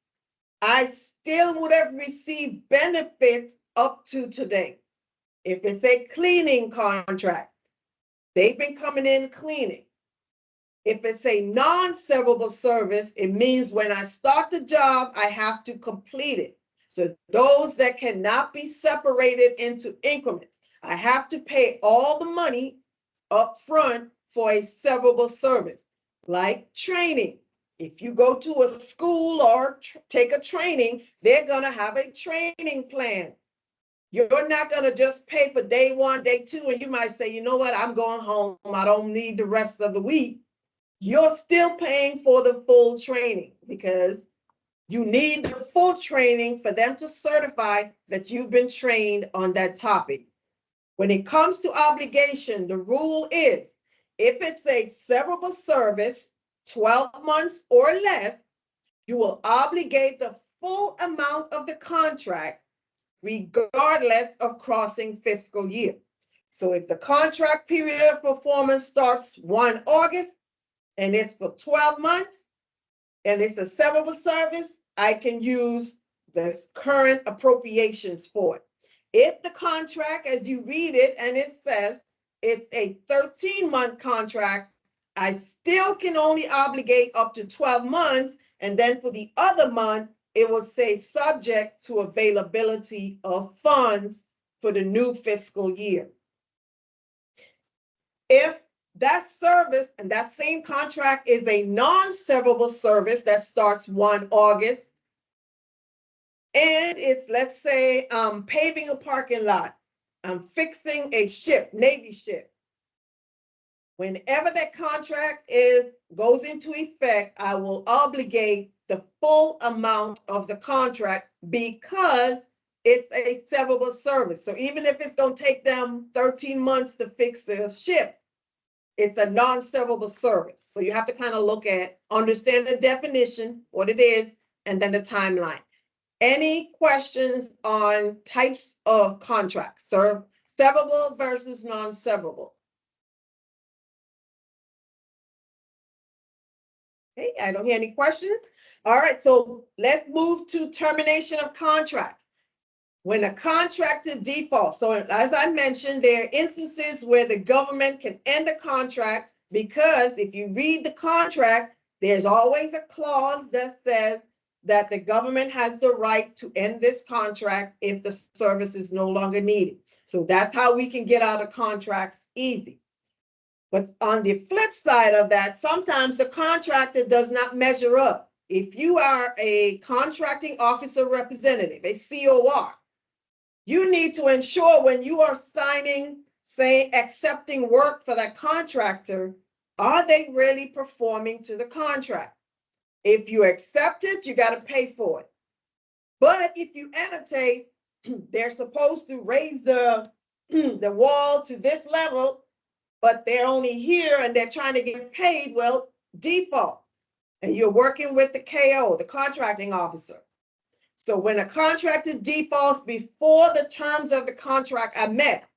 Speaker 1: I still would have received benefits up to today. If it's a cleaning contract, they've been coming in cleaning. If it's a non-severable service, it means when I start the job, I have to complete it. So those that cannot be separated into increments, I have to pay all the money up front for a severable service, like training. If you go to a school or take a training, they're gonna have a training plan. You're not gonna just pay for day one, day two, and you might say, you know what, I'm going home, I don't need the rest of the week. You're still paying for the full training because you need the full training for them to certify that you've been trained on that topic. When it comes to obligation, the rule is if it's a severable service, 12 months or less, you will obligate the full amount of the contract regardless of crossing fiscal year. So if the contract period of performance starts 1 August and it's for 12 months and it's a severable service, I can use the current appropriations for it. If the contract, as you read it and it says it's a 13-month contract, I still can only obligate up to 12 months. And then for the other month, it will say subject to availability of funds for the new fiscal year. If that service and that same contract is a non-severable service that starts 1 August, and it's, let's say, paving a parking lot, I'm fixing a ship, Navy ship. Whenever that contract goes into effect, I will obligate the full amount of the contract because it's a severable service. So even if it's going to take them 13 months to fix the ship, it's a non-severable service. So you have to kind of look at, understand the definition, what it is, and then the timeline. Any questions on types of contracts? So severable versus non-severable. Okay, I don't hear any questions. All right, so let's move to termination of contracts. When a contractor defaults, so as I mentioned, there are instances where the government can end a contract because if you read the contract, there's always a clause that says that the government has the right to end this contract if the service is no longer needed. So that's how we can get out of contracts easy. But on the flip side of that, sometimes the contractor does not measure up. If you are a contracting officer representative, a COR, you need to ensure when you are signing, say, accepting work for that contractor, are they really performing to the contract? If you accept it, you got to pay for it. But if you annotate, they're supposed to raise the wall to this level, but they're only here and they're trying to get paid, well, default. And you're working with the KO, the contracting officer. So when a contractor defaults before the terms of the contract are met,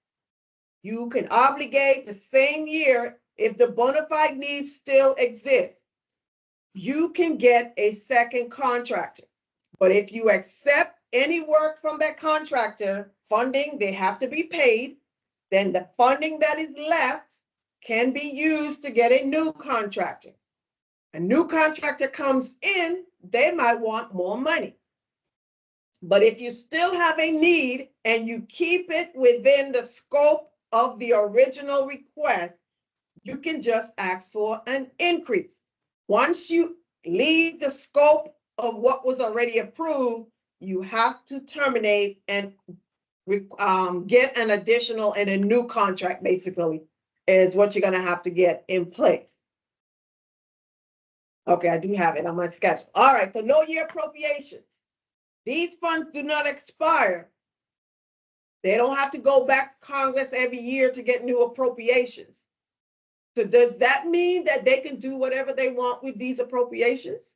Speaker 1: you can obligate the same year if the bona fide need still exists. You can get a second contractor. But if you accept any work from that contractor, funding, they have to be paid, then the funding that is left can be used to get a new contractor. A new contractor comes in, they might want more money. But if you still have a need and you keep it within the scope of the original request, you can just ask for an increase. Once you leave the scope of what was already approved, you have to terminate and get an additional and a new contract, basically, is what you're gonna have to get in place. Okay, I do have it on my schedule. All right, so no year appropriations. These funds do not expire. They don't have to go back to Congress every year to get new appropriations. So does that mean that they can do whatever they want with these appropriations?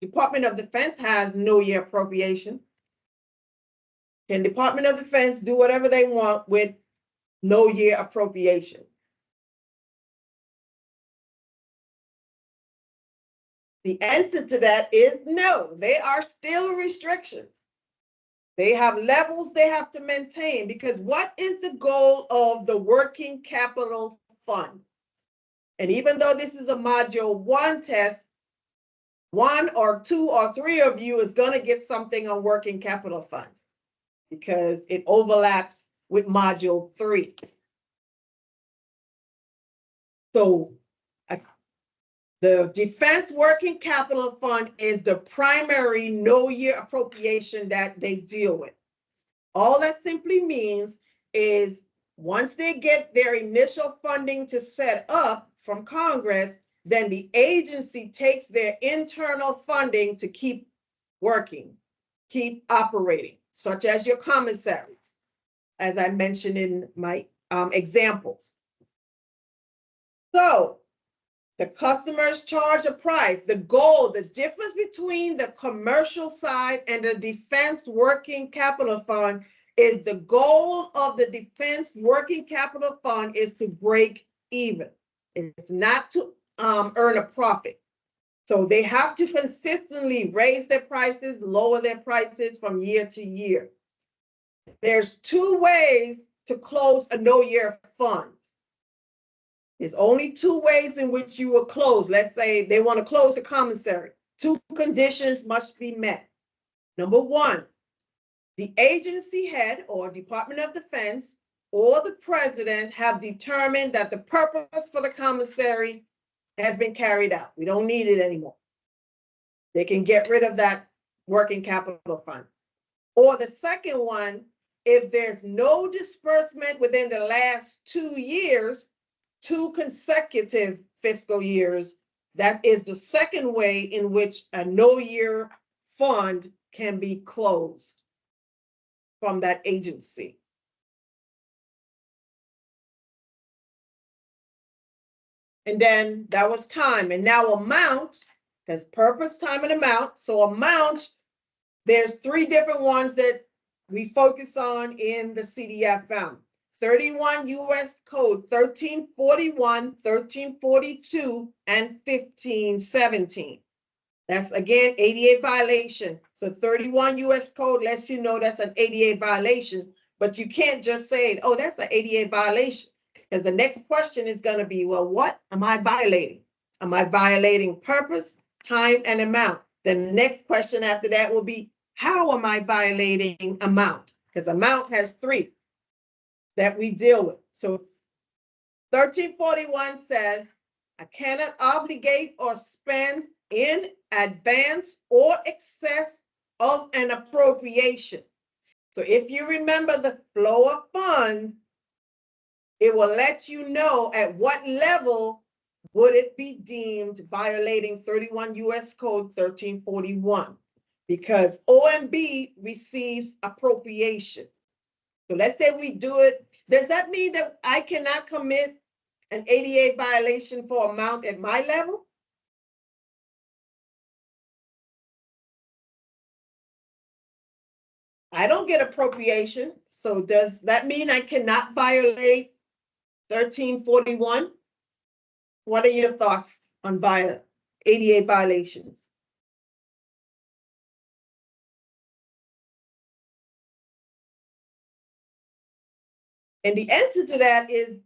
Speaker 1: Department of Defense has no year appropriation. Can Department of Defense do whatever they want with no year appropriation? The answer to that is no. There are still restrictions. They have levels they have to maintain, because what is the goal of the working capital fund? And even though this is a module 1 test, 1 or 2 or 3 of you is going to get something on working capital funds because it overlaps with module 3. So the Defense Working Capital Fund is the primary no-year appropriation that they deal with. All that simply means is once they get their initial funding to set up from Congress, then the agency takes their internal funding to keep working, keep operating, such as your commissaries, as I mentioned in my examples. So the customers charge a price. The goal, the difference between the commercial side and the Defense Working Capital Fund is the goal of the Defense Working Capital Fund is to break even. It's not to earn a profit. So they have to consistently raise their prices, lower their prices from year to year. There's 2 ways to close a no-year fund. There's only 2 ways in which you will close. Let's say they want to close the commissary. 2 conditions must be met. Number 1, the agency head or Department of Defense or the president have determined that the purpose for the commissary has been carried out. We don't need it anymore. They can get rid of that working capital fund. Or the second one, if there's no disbursement within the last 2 years, 2 consecutive fiscal years, that is the second way in which a no-year fund can be closed from that agency. And then that was time. And now amount, because purpose, time, and amount. So amount, there's 3 different ones that we focus on in the CDFM. 31 U.S. Code 1341, 1342, and 1517. That's again 88 violation. So 31 U.S. Code lets you know that's an 88 violation, but you can't just say, oh, that's an 88 violation, because the next question is going to be, well, what am I violating? Am I violating purpose, time, and amount? Then the next question after that will be, how am I violating amount? Because amount has 3 that we deal with. So 1341 says, I cannot obligate or spend in advance or excess of an appropriation. So if you remember the flow of funds, it will let you know at what level would it be deemed violating 31 U.S. Code 1341, because OMB receives appropriation. So let's say we do it. Does that mean that I cannot commit an 88 violation for amount at my level? I don't get appropriation. So does that mean I cannot violate 1341? What are your thoughts on 88 violations? And the answer to that is,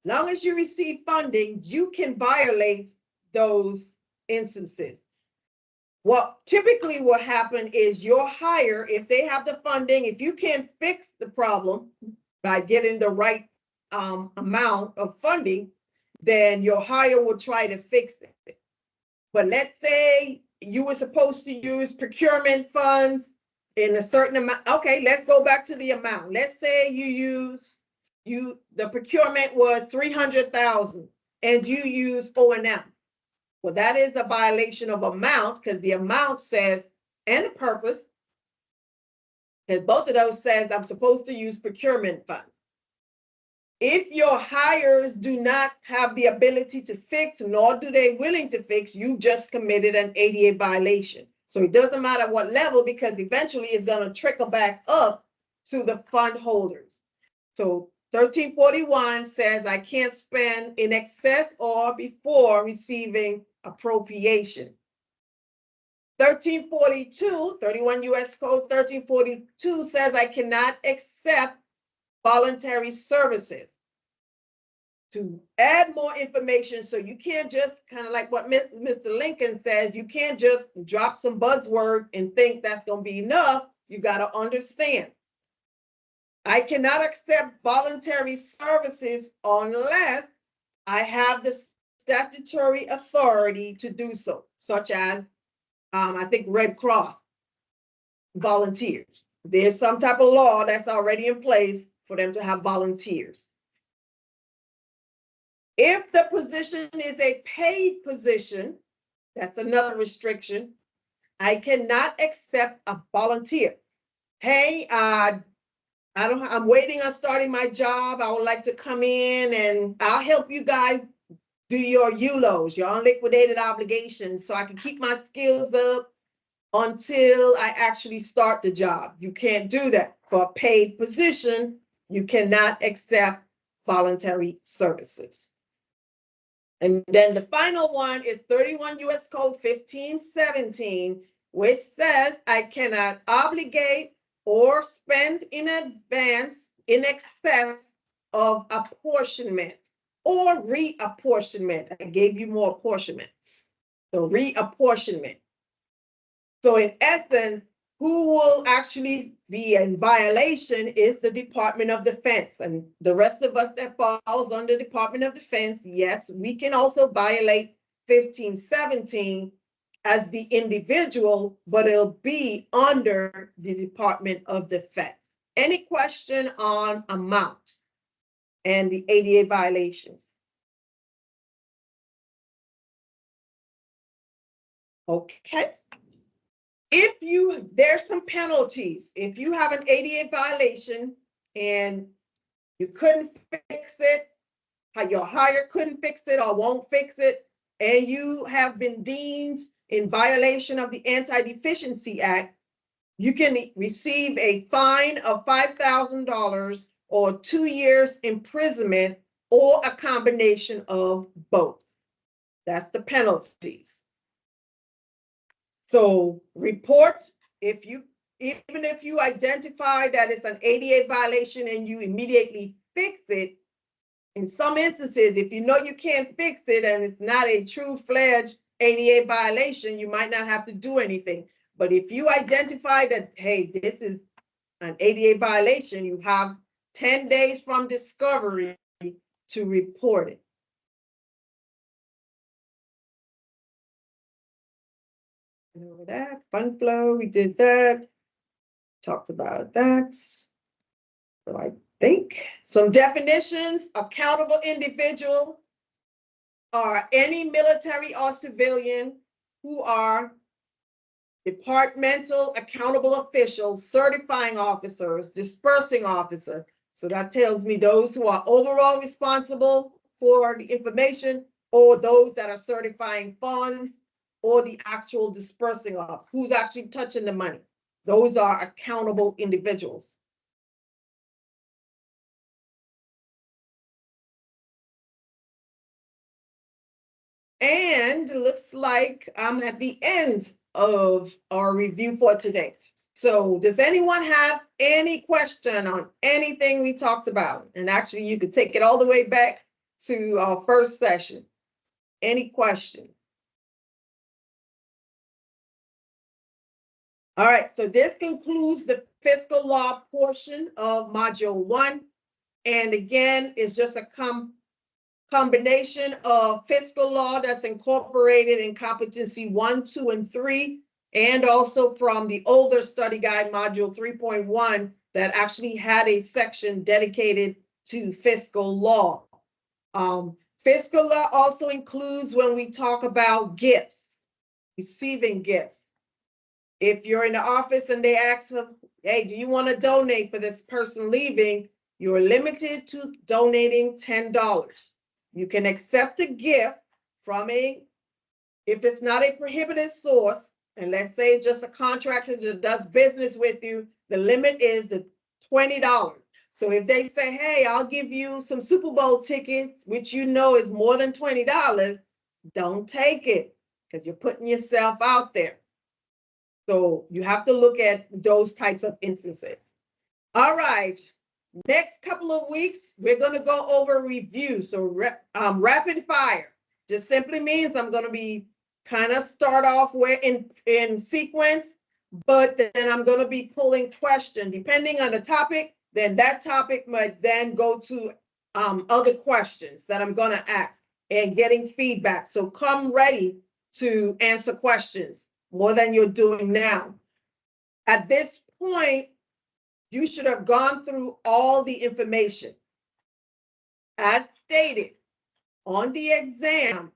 Speaker 1: long as you receive funding, you can violate those instances. What typically will happen is your hire, if they have the funding, if you can fix the problem by getting the right amount of funding, then your hire will try to fix it. But let's say you were supposed to use procurement funds in a certain amount. Okay, let's go back to the amount. Let's say the procurement was 300,000 and you use O&M. Well, that is a violation of amount because the amount says, and the purpose, because both of those says I'm supposed to use procurement funds. If your hires do not have the ability to fix, nor do they willing to fix, you just committed an ADA violation. So it doesn't matter what level, because eventually it's going to trickle back up to the fund holders. So 1341 says I can't spend in excess or before receiving appropriation. 1342, 31 U.S. Code 1342 says I cannot accept voluntary services. To add more information, so you can't just kind of like what Mr. Lincoln says, you can't just drop some buzzword and think that's going to be enough. You got to understand. I cannot accept voluntary services unless I have the statutory authority to do so, such as I think Red Cross volunteers. There's some type of law that's already in place for them to have volunteers. If the position is a paid position, that's another restriction. I cannot accept a volunteer. Hey, I'm waiting on starting my job. I would like to come in and I'll help you guys do your ULOs, your unliquidated obligations, so I can keep my skills up until I actually start the job. You can't do that. For a paid position, you cannot accept voluntary services. And then the final one is 31 U.S. Code 1517, which says I cannot obligate or spend in advance in excess of apportionment or reapportionment. I gave you more apportionment. So reapportionment. So in essence, who will actually be in violation is the Department of Defense. And the rest of us that falls under Department of Defense, yes, we can also violate 1517 as the individual, but it'll be under the Department of Defense. Any question on amount and the ADA violations? Okay. There's some penalties. If you have an ADA violation and you couldn't fix it, your hire couldn't fix it or won't fix it, and you have been deemed in violation of the Anti-Deficiency Act, you can receive a fine of $5,000 or 2 years imprisonment or a combination of both. That's the penalties. So report even if you identify that it's an ADA violation and you immediately fix it. In some instances, if you know you can't fix it and it's not a true-fledged ADA violation, you might not have to do anything. But if you identify that, hey, this is an ADA violation, you have 10 days from discovery to report it. Over that, fund flow, we did that. Talked about that. So I think some definitions: accountable individual are any military or civilian who are departmental accountable officials, certifying officers, dispersing officer. So that tells me those who are overall responsible for the information, or those that are certifying funds, or the actual dispersing officer, who's actually touching the money. Those are accountable individuals. And it looks like I'm at the end of our review for today. So does anyone have any question on anything we talked about? And actually, you could take it all the way back to our first session. Any questions? All right, so this concludes the fiscal law portion of Module 1. And again, it's just a combination of fiscal law that's incorporated in competency 1, 2, and 3, and also from the older study guide module 3.1 that actually had a section dedicated to fiscal law. Fiscal law also includes when we talk about gifts, receiving gifts. If you're in the office and they ask them, hey, do you want to donate for this person leaving? You're limited to donating $10. You can accept a gift from if it's not a prohibited source, and let's say it's just a contractor that does business with you, the limit is the $20. So if they say, hey, I'll give you some Super Bowl tickets, which you know is more than $20, don't take it because you're putting yourself out there. So you have to look at those types of instances. All right, next couple of weeks, we're going to go over review. So rapid fire just simply means I'm going to be kind of start off where in sequence, but then I'm going to be pulling questions depending on the topic. Then that topic might then go to other questions that I'm going to ask and getting feedback. So come ready to answer questions more than you're doing now. At this point, you should have gone through all the information. As stated on the exam,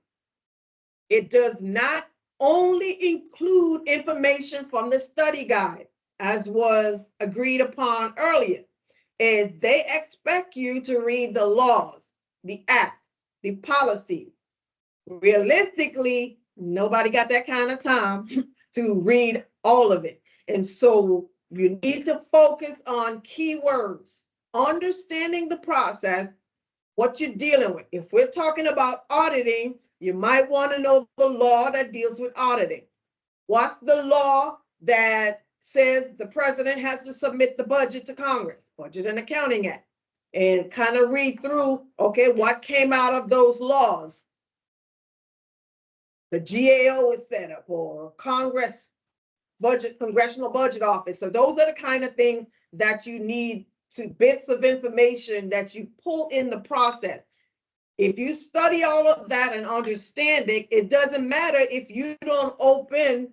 Speaker 1: it does not only include information from the study guide, as was agreed upon earlier, is they expect you to read the laws, the act, the policies. Realistically, nobody got that kind of time to read all of it. And so you need to focus on keywords, understanding the process, what you're dealing with. If we're talking about auditing, you might want to know the law that deals with auditing. What's the law that says the president has to submit the budget to Congress, Budget and Accounting Act, and kind of read through, okay, what came out of those laws? The GAO is set up, or Congressional Budget Office. So those are the kind of things that you need to, bits of information that you pull in the process. If you study all of that and understand it, it doesn't matter if you don't open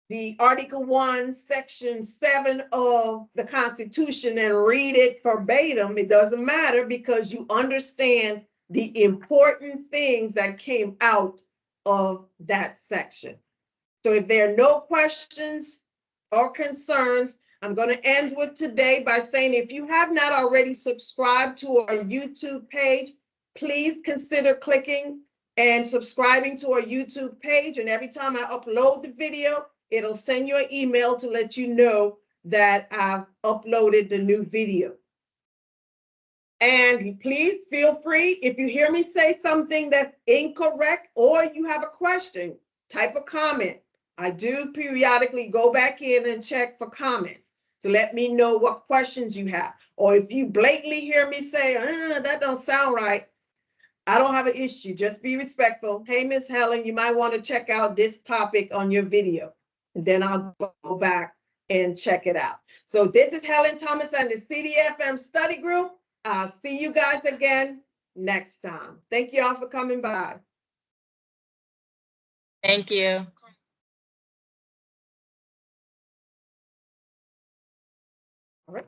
Speaker 1: the Article 1, Section 7 of the Constitution and read it verbatim. It doesn't matter because you understand the important things that came out of that section. So if there are no questions or concerns, I'm going to end with today by saying if you have not already subscribed to our YouTube page, please consider clicking and subscribing to our YouTube page. And every time I upload the video, it'll send you an email to let you know that I've uploaded the new video. And please feel free, if you hear me say something that's incorrect or you have a question, type a comment. I do periodically go back in and check for comments to let me know what questions you have. Or if you blatantly hear me say, that don't sound right, I don't have an issue. Just be respectful. Hey, Miss Helen, you might want to check out this topic on your video. And then I'll go back and check it out. So this is Helen Thomas and the CDFM Study Group. I'll see you guys again next time. Thank you all for coming by.
Speaker 2: Thank you.
Speaker 1: All right.